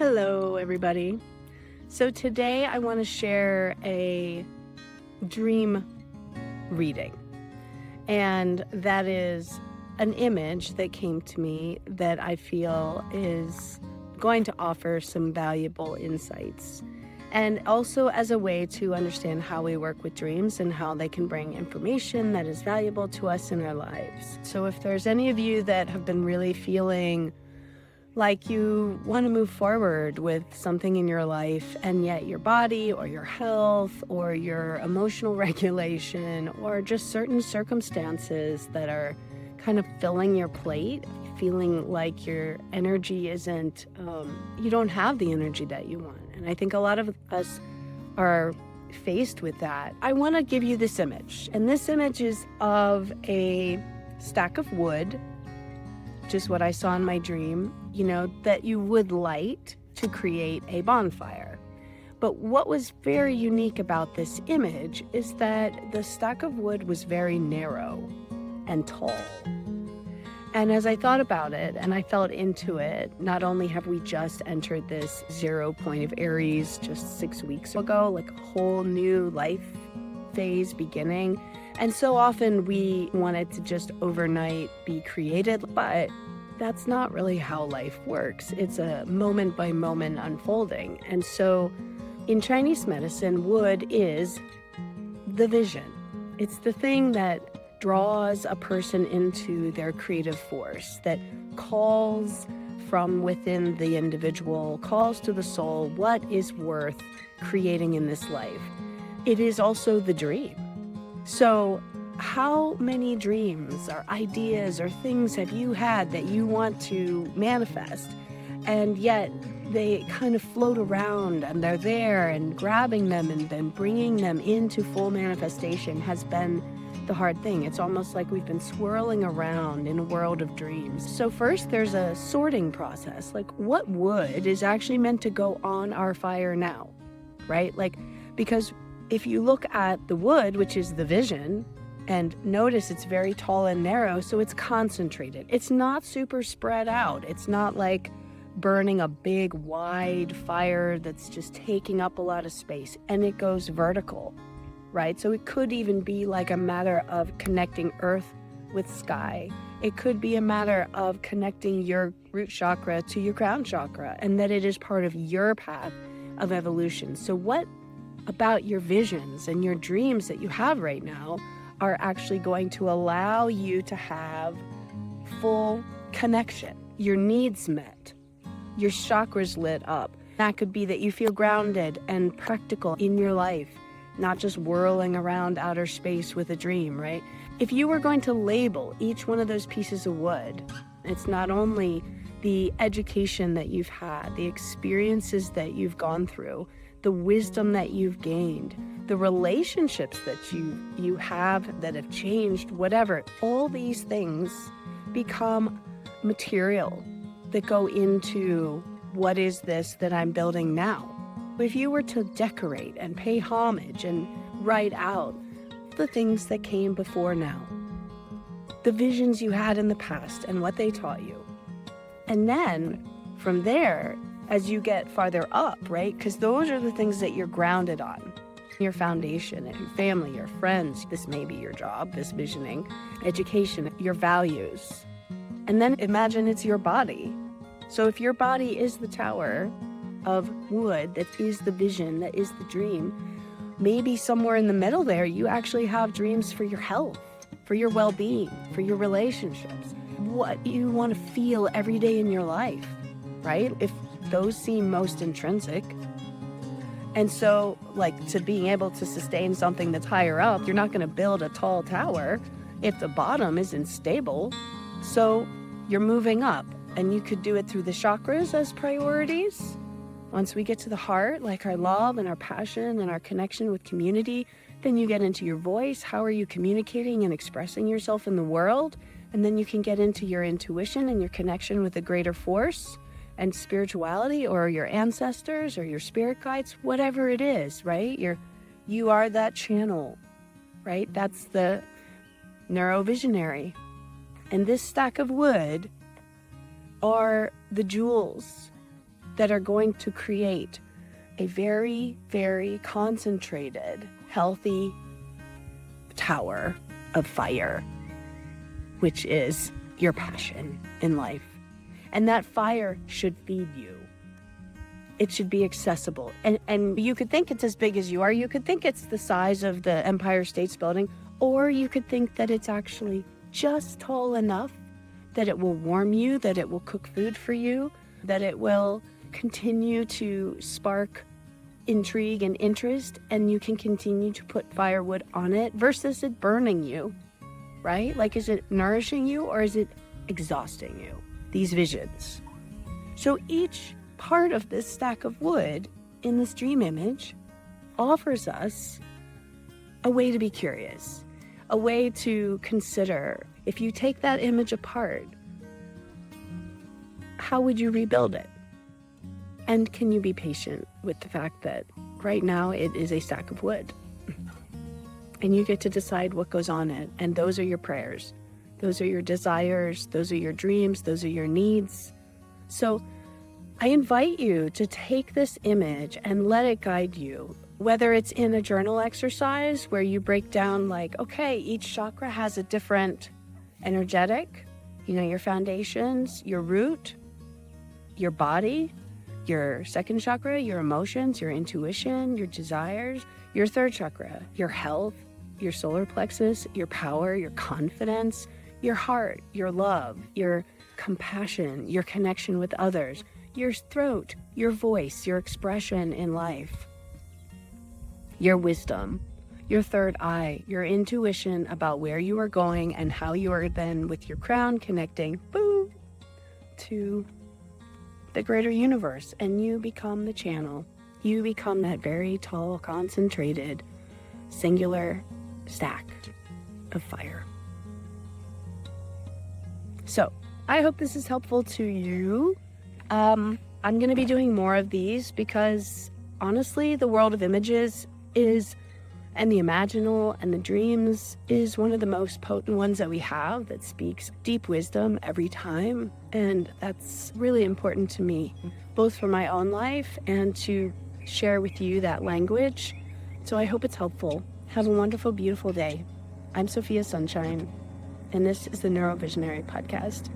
Hello, everybody. So today I want to share a dream reading, and that is an image that came to me that I feel is going to offer some valuable insights, and also as a way to understand how we work with dreams and how they can bring information that is valuable to us in our lives. So if there's any of you that have been really feeling like you want to move forward with something in your life, and yet your body or your health or your emotional regulation or just certain circumstances that are kind of filling your plate, feeling like your energy isn't, you don't have the energy that you want. And I think a lot of us are faced with that. I want to give you this image, and this image is of a stack of wood, just what I saw in my dream, that you would light to create a bonfire. But what was very unique about this image is that the stack of wood was very narrow and tall. And as I thought about it and I felt into it, not only have we just entered this 0 point of Aries just 6 weeks ago, like a whole new life phase beginning. And so often we want it to just overnight be created, but that's not really how life works. It's a moment by moment unfolding. And so in Chinese medicine, wood is the vision. It's the thing that draws a person into their creative force, that calls from within the individual, calls to the soul what is worth creating in this life. It is also the dream. So how many dreams or ideas or things have you had that you want to manifest, and yet they kind of float around and they're there, and grabbing them and then bringing them into full manifestation has been the hard thing. It's almost like we've been swirling around in a world of dreams. So first there's a sorting process, like what wood is actually meant to go on our fire now, right? Because if you look at the wood, which is the vision, and notice it's very tall and narrow, so it's concentrated. It's not super spread out. It's not like burning a big, wide fire that's just taking up a lot of space, and it goes vertical, right? So it could even be like a matter of connecting earth with sky. It could be a matter of connecting your root chakra to your crown chakra, and that it is part of your path of evolution. So what about your visions and your dreams that you have right now are actually going to allow you to have full connection, your needs met, your chakras lit up? That could be that you feel grounded and practical in your life, not just whirling around outer space with a dream, right? If you were going to label each one of those pieces of wood, it's not only the education that you've had, the experiences that you've gone through, the wisdom that you've gained, the relationships that you have that have changed, whatever, all these things become material that go into what is this that I'm building now. If you were to decorate and pay homage and write out the things that came before now, the visions you had in the past and what they taught you, and then from there, as you get farther up, right? Because those are the things that you're grounded on. Your foundation, your family, your friends. This may be your job, this visioning, education, your values. And then imagine it's your body. So if your body is the tower of wood, that is the vision, that is the dream, maybe somewhere in the middle there, you actually have dreams for your health, for your well-being, for your relationships, what you want to feel every day in your life, right? If those seem most intrinsic. And so, to being able to sustain something that's higher up, you're not going to build a tall tower if the bottom isn't stable. So you're moving up, and you could do it through the chakras as priorities. Once we get to the heart, like our love and our passion and our connection with community, then you get into your voice. How are you communicating and expressing yourself in the world? And then you can get into your intuition and your connection with a greater force and spirituality, or your ancestors or your spirit guides, whatever it is, right? You are that channel, right? That's the neurovisionary. And this stack of wood are the jewels that are going to create a very, very concentrated, healthy tower of fire, which is your passion in life. And that fire should feed you. It should be accessible. And you could think it's as big as you are. You could think it's the size of the Empire State Building, or you could think that it's actually just tall enough that it will warm you, that it will cook food for you, that it will continue to spark intrigue and interest, and you can continue to put firewood on it versus it burning you, right? Like, is it nourishing you or is it exhausting you? These visions. So each part of this stack of wood in this dream image offers us a way to be curious, a way to consider, if you take that image apart, how would you rebuild it? And can you be patient with the fact that right now it is a stack of wood? And you get to decide what goes on it. And those are your prayers. Those are your desires. Those are your dreams. Those are your needs. So I invite you to take this image and let it guide you, whether it's in a journal exercise where you break down like, okay, each chakra has a different energetic, your foundations, your root, your body, your second chakra, your emotions, your intuition, your desires, your third chakra, your health, your solar plexus, your power, your confidence, your heart, your love, your compassion, your connection with others, your throat, your voice, your expression in life, your wisdom, your third eye, your intuition about where you are going and how you are then with your crown connecting, boom, to the greater universe, and you become the channel. You become that very tall, concentrated, singular stack of fire. So I hope this is helpful to you. I'm going to be doing more of these because honestly, the world of images and the imaginal and the dreams is one of the most potent ones that we have that speaks deep wisdom every time. And that's really important to me, both for my own life and to share with you that language. So I hope it's helpful. Have a wonderful, beautiful day. I'm Sofia Sunshine, and this is the Neurovisionary Podcast.